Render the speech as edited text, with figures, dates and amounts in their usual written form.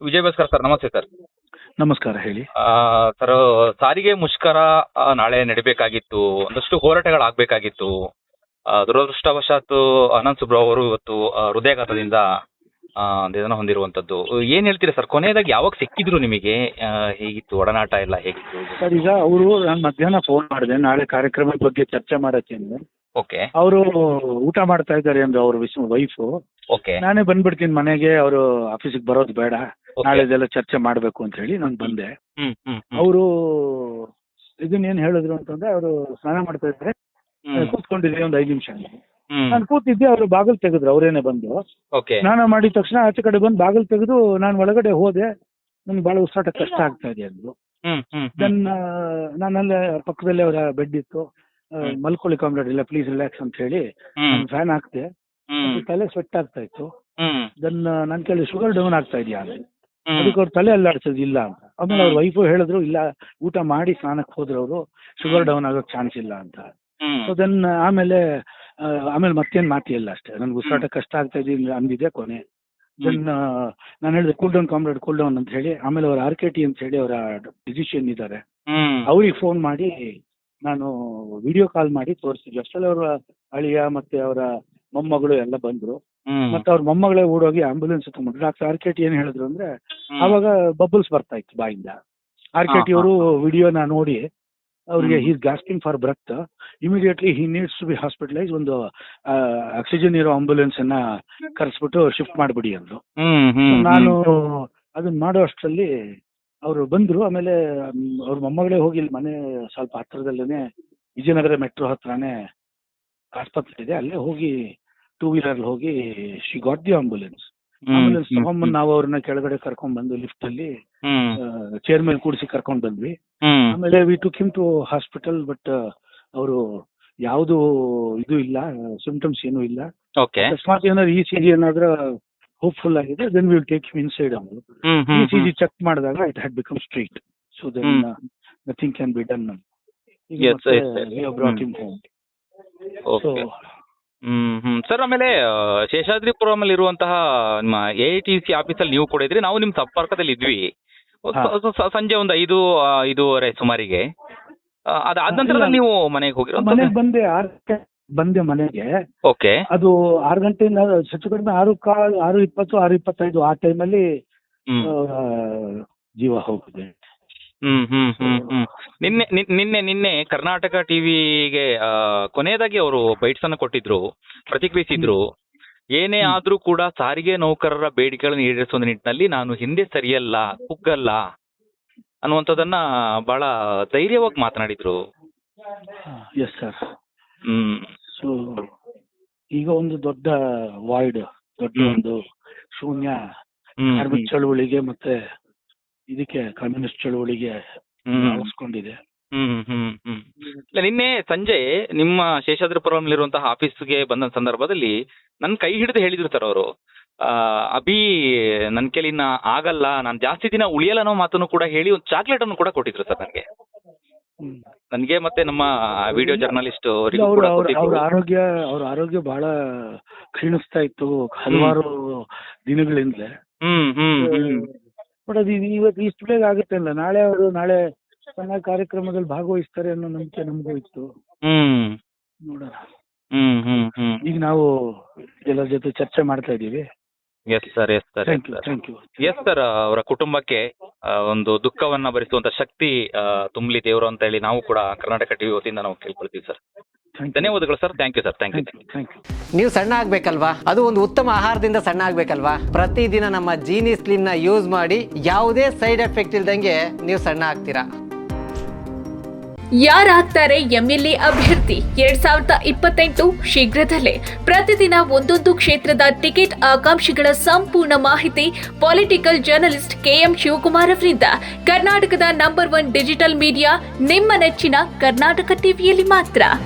Vijay Bhaskar sir, ನಮಸ್ತೆ sir. ನಮಸ್ಕಾರ, ಹೇಳಿ. ಸರ್, ಸಾರಿಗೆ ಮುಷ್ಕರ ನಾಳೆ ನಡಿಬೇಕಾಗಿತ್ತು. ಒಂದಷ್ಟು ಹೋರಾಟಗಳಾಗಬೇಕಾಗಿತ್ತು. ದುರದೃಷ್ಟವಶಾತ್ ಅನಂತ್ ಸುಬ್ರಾವ್ ಅವರು ಇವತ್ತು ಹೃದಯಾಘಾತದಿಂದ ನಿಧನ ಹೊಂದಿರುವಂತದ್ದು. ಏನ್ ಹೇಳ್ತೀರಾ ಸರ್? ಕೊನೆಯದಾಗಿ ಯಾವಾಗ ಸಿಕ್ಕಿದ್ರು ನಿಮಗೆ? ಹೇಗಿತ್ತು ಒಡನಾಟ ಎಲ್ಲ, ಹೇಗಿತ್ತು ಸರ್, ಈಗ ಅವರು ನಾನು ಮಧ್ಯಾಹ್ನ ಫೋನ್ ಮಾಡಿದೆ, ನಾಳೆ ಕಾರ್ಯಕ್ರಮದ ಬಗ್ಗೆ ಚರ್ಚೆ ಮಾಡಕ್ಕೆ. ಓಕೆ ಅವರು ಊಟ ಮಾಡ್ತಾ ಇದ್ದಾರೆ ಅಂದ್ರೆ ಅವ್ರ ವೈಫು. ಓಕೆ ನಾನೇ ಬಂದ್ಬಿಡ್ತೀನಿ ಮನೆಗೆ, ಅವರು ಆಫೀಸಿಗೆ ಬರೋದು ಬೇಡ, ನಾಳೆ ಇದೆಲ್ಲ ಚರ್ಚೆ ಮಾಡಬೇಕು ಅಂತ ಹೇಳಿ ನಾನು ಬಂದೆ. ಅವರು ಇದನ್ನೇನು ಹೇಳಿದ್ರು ಅಂತಂದ್ರೆ, ಅವರು ಸ್ನಾನ ಮಾಡ್ತಾ ಇದ್ದಾರೆ, ಕೂತ್ಕೊಂಡಿದ್ದೆ ಒಂದು 5 ನಿಮಿಷ. ನಾನು ಕೂತಿದ್ದೆ, ಅವರು ಬಾಗಿಲು ತೆಗೆದ್ರು, ಅವರೇನೆ ಬಂದು. ಸ್ನಾನ ಮಾಡಿದ ತಕ್ಷಣ ಆಚೆ ಕಡೆ ಬಂದು ಬಾಗಿಲು ತೆಗೆದು ನಾನು ಒಳಗಡೆ ಹೋದೆ. ನನ್ಗೆ ಬಹಳ ಉಸಿರಾಟ ಕಷ್ಟ ಆಗ್ತಾ ಇದೆ ಅಂದ್ರು. ನಾನಲ್ಲೇ ಪಕ್ಕದಲ್ಲೇ ಅವರ ಬೆಡ್ ಇತ್ತು. ಮಲ್ಕೊಳ್ಳಿ ಕಾಮ್ರೇಡ್, ಇಲ್ಲ ಪ್ಲೀಸ್ ರಿಲ್ಯಾಕ್ಸ್ ಅಂತ ಹೇಳಿ ಫ್ಯಾನ್ ಹಾಕ್ದೆ. ತಲೆ ಸ್ವೆಟ್ ಆಗ್ತಾ ಇತ್ತು. ದೆನ್ ನಾನು ಕೇಳಿ ಶುಗರ್ ಡೌನ್ ಆಗ್ತಾ ಇದೆಯಾ ಅಂತ. ಅದಕ್ಕೆ ಅವ್ರು ತಲೆ ಅಲ್ಲಾಡ್ಸೋದು ಇಲ್ಲ ಅಂತ. ಆಮೇಲೆ ಅವ್ರ ವೈಫು ಹೇಳಿದ್ರು, ಇಲ್ಲ ಊಟ ಮಾಡಿ ಸ್ನಾನಕ್ಕೆ ಹೋದ್ರು ಅವರು, ಶುಗರ್ ಡೌನ್ ಆಗೋಕ್ ಚಾನ್ಸ್ ಇಲ್ಲ ಅಂತ. ಸೊ ದೆನ್ ಆಮೇಲೆ ಮತ್ತೇನು ಮಾತಿಲ್ಲ ಅಷ್ಟೇ. ನನ್ಗೆ ಉಸಿರಾಟ ಕಷ್ಟ ಆಗ್ತಾ ಇದೆ ಅಂದಿದೆ ಕೊನೆ. ದೆನ್ ನಾನು ಹೇಳಿದೆ cool down comrade, cool down ಅಂತ ಹೇಳಿ. ಆಮೇಲೆ ಅವ್ರ RKT ಅಂತ ಹೇಳಿ ಅವರ ಫಿಸಿಷಿಯನ್ ಇದ್ದಾರೆ, ಅವ್ರಿಗೆ ಫೋನ್ ಮಾಡಿ ನಾನು ವಿಡಿಯೋ ಕಾಲ್ ಮಾಡಿ ತೋರಿಸಿದ್ವಿ. ಅಷ್ಟರಲ್ಲಿ ಅವರ ಅಳಿಯ ಮತ್ತೆ ಅವರ ಮೊಮ್ಮಗಳು ಎಲ್ಲ ಬಂದ್ರು. ಮತ್ತೆ ಅವ್ರ ಮೊಮ್ಮಗಳೇ ಓಡೋಗಿ ಆಂಬುಲೆನ್ಸ್ ತಗೊಂಡ್ರು. ಡಾಕ್ಟರ್ RKT ಏನ್ ಹೇಳಿದ್ರು ಅಂದ್ರೆ, ಅವಾಗ ಬಬಲ್ಸ್ ಬರ್ತಾ ಇತ್ತು ಬಾಯಿಂದ. RKT ಅವರು ವಿಡಿಯೋನ ನೋಡಿ ಅವ್ರಿಗೆ he's gasping for breath, immediately he needs to be hospitalise, ಒಂದು ಆಕ್ಸಿಜನ್ ಇರೋ ಆಂಬುಲೆನ್ಸ್ ಅನ್ನ ಕರೆಸ್ಬಿಟ್ಟು ಶಿಫ್ಟ್ ಮಾಡ್ಬಿಡಿ ಅಂದ್ರು. ನಾನು ಅದನ್ನ ಮಾಡೋ ಅಷ್ಟರಲ್ಲಿ ಅವರು ಬಂದ್ರು. ಆಮೇಲೆ ಅವ್ರ ಮೊಮ್ಮಗಳೇ ಹೋಗಿ ಇಲ್ಲಿ ಮನೆ ಸ್ವಲ್ಪ ಹತ್ರದಲ್ಲೇನೆ ವಿಜಯನಗರ ಮೆಟ್ರೋ ಹತ್ರನೇ ಆಸ್ಪತ್ರೆ ಇದೆ, ಅಲ್ಲೇ ಹೋಗಿ 2 ವೀಲರ್ ಹೋಗಿ ಶಿ ಗಾಟ್ ದಿ ಆಂಬುಲೆನ್ಸ್ ತಗೊಂಡ್ಬಂದು ನಾವು ಅವ್ರನ್ನ ಕೆಳಗಡೆ ಕರ್ಕೊಂಡ್ ಬಂದು ಲಿಫ್ಟ್ ಅಲ್ಲಿ ಚೇರ್ ಮೇಲೆ ಕೂಡಿಸಿ ಕರ್ಕೊಂಡ್ ಬಂದ್ವಿ. ಆಮೇಲೆ we took him to hospital. But ಅವರು ಯಾವುದು ಇದು ಇಲ್ಲ, ಸಿಂಪ್ಟಮ್ಸ್ ಏನೂ ಇಲ್ಲ. ಅಕಸ್ಮಾತ್ ಏನಾದ್ರು ECG ಏನಾದ್ರೂ ಹೋಪ್ಫುಲ್ ಆಗಿದೆ, then will take him inside ಅಂದ್ರು. ECG ಚೆಕ್ ಮಾಡಿದಾಗ it had become straight. So then nothing can be done. Sir, ಆಮೇಲೆ ಶೇಷಾದ್ರಿಪುರಂ ಅಲ್ಲಿ ಇರುವಂತಹ ನಿಮ್ಮ AITC ಆಫೀಸಲ್ಲಿ ನೀವು ಕೂಡ ಇದ್ರಿ, ನಾವು ನಿಮ್ ಸಂಪರ್ಕದಲ್ಲಿ ಇದ್ವಿ. ಸಂಜೆ ಒಂದು 5-5:30 ಸುಮಾರಿಗೆ. ಅದಾದ ನಂತರ ನೀವು ಮನೆಗೆ ಹೋಗಿರೋ? ಮನೆಗೆ ಬಂದೆ, 6 ಬಂದೆ ಮನೆಗೆ. ಓಕೆ. ಅದು 6 ಗಂಟೆಯಿಂದ ಹೆಚ್ಚು ಕಡಿಮೆ 6:15, 6:25 ಆ ಟೈಮಲ್ಲಿ ಜೀವ ಹೋಗಿದೆ. ನಿನ್ನೆ ಕರ್ನಾಟಕ ಟಿವಿಗೆ ಕೊನೆಯದಾಗಿ ಅವರು ಬೈಟ್ಸ್ ಅನ್ನು ಕೊಟ್ಟಿದ್ರು, ಪ್ರತಿಕ್ರಿಯಿಸಿದ್ರು. ಏನೇ ಆದ್ರೂ ಕೂಡ ಸಾರಿಗೆ ನೌಕರರ ಬೇಡಿಕೆಗಳನ್ನು ಈಡೇರಿಸುವ ನಿಟ್ಟಿನಲ್ಲಿ ನಾನು ಹಿಂದೆ ಸರಿಯಲ್ಲ, ಕುಗ್ಗಲ್ಲ ಅನ್ನುವಂಥದ್ದನ್ನ ಬಹಳ ಧೈರ್ಯವಾಗಿ ಮಾತನಾಡಿದ್ರು. Yes sir. ಸೊ ಈಗ ಒಂದು ದೊಡ್ಡ ವಾಯ್ಡ್, ದೊಡ್ಡ ಒಂದು ಶೂನ್ಯ ಕಾರ್ಮಿಕ ಚಳುವಳಿಗೆ ಮತ್ತೆ ಇದಕ್ಕೆ ಕಮ್ಯುನಿಸ್ಟ್ ಚಳುವಳಿಗೆ ಆವರಿಸ್ಕೊಂಡಿದೆ. ನಿನ್ನೆ ಸಂಜೆ ನಿಮ್ಮ ಶೇಷಾದ್ರಿಪುರಂಲಿರುವಂತಹ ಆಫೀಸ್ಗೆ ಬಂದ ಸಂದರ್ಭದಲ್ಲಿ ನನ್ನ ಕೈ ಹಿಡಿದು ಹೇಳಿದ್ರು ಸರ್ ಅವರು, ಅಭಿ ನನ್ನ ಕೈಲಿನ್ನ ಆಗಲ್ಲ, ನಾನು ಜಾಸ್ತಿ ದಿನ ಉಳಿಯಲ್ಲ ಅನ್ನೋ ಮಾತನ್ನು ಕೂಡ ಹೇಳಿ ಒಂದು ಚಾಕ್ಲೇಟ್ ಅನ್ನು ಕೂಡ ಕೊಟ್ಟಿದ್ರು ಸರ್ ನನಗೆ ಮತ್ತೆ ನಮ್ಮ ವಿಡಿಯೋ ಜರ್ನಲಿಸ್ಟ್. ಅವ್ರ ಆರೋಗ್ಯ ಬಹಳ ಕ್ಷೀಣಿಸ್ತಾ ಇತ್ತು ಹಲವಾರು ದಿನಗಳಿಂದಲೇ. ಬಟ್ ಅದು ಇವತ್ತು ಇಷ್ಟು ಬೇಗ ಆಗುತ್ತೆ ಅಲ್ಲ. ನಾಳೆ ಸಣ್ಣ ಕಾರ್ಯಕ್ರಮದಲ್ಲಿ ಭಾಗವಹಿಸ್ತಾರೆ ಅನ್ನೋ ನಂಬಿಕೆ ನಮಗೂ ಇತ್ತು. ನೋಡೋಣ. ಈಗ ನಾವು ಎಲ್ಲರ ಜೊತೆ ಚರ್ಚೆ ಮಾಡ್ತಾ ಇದ್ದೀವಿ. Yes sir. Thank you. Yes sir, ಅವರ ಕುಟುಂಬಕ್ಕೆ ಒಂದು ದುಃಖವನ್ನ ಭರಿಸುವಂತ ಶಕ್ತಿ ತುಂಬಲಿ ದೇವರು ಅಂತ ಹೇಳಿ ನಾವು ಕೂಡ ಕರ್ನಾಟಕ ಟಿವಿ ವತಿಯಿಂದ ನಾವು ಕೇಳ್ಕೊಳ್ತೀವಿ ಸರ್. ಧನ್ಯವಾದಗಳು sir. Thank you sir. Thank you. ನೀವು ಸಣ್ಣ ಆಗ್ಬೇಕಲ್ವಾ? ಅದು ಒಂದು ಉತ್ತಮ ಆಹಾರದಿಂದ ಸಣ್ಣ ಆಗ್ಬೇಕಲ್ವಾ? ಪ್ರತಿದಿನ ನಮ್ಮ ಜೀನಿ ಸ್ಲಿಮ್ ನ ಯೂಸ್ ಮಾಡಿ ಯಾವುದೇ ಸೈಡ್ ಎಫೆಕ್ಟ್ ಇಲ್ದಂಗೆ ನೀವು ಸಣ್ಣ ಆಗ್ತೀರಾ. ಯಾರಾಗ್ತಾರೆ MLA ಅಭ್ಯರ್ಥಿ 2028 ಶೀಘ್ರದಲ್ಲೇ. ಪ್ರತಿದಿನ ಒಂದೊಂದು ಕ್ಷೇತ್ರದ ಟಿಕೆಟ್ ಆಕಾಂಕ್ಷಿಗಳ ಸಂಪೂರ್ಣ ಮಾಹಿತಿ ಪೊಲಿಟಿಕಲ್ ಜರ್ನಲಿಸ್ಟ್ KM ಶಿವಕುಮಾರ್ ಅವರಿಂದ. ಕರ್ನಾಟಕದ ನಂಬರ್ 1 ಡಿಜಿಟಲ್ ಮೀಡಿಯಾ ನಿಮ್ಮ ನೆಚ್ಚಿನ ಕರ್ನಾಟಕ ಟಿವಿಯಲ್ಲಿ ಮಾತ್ರ.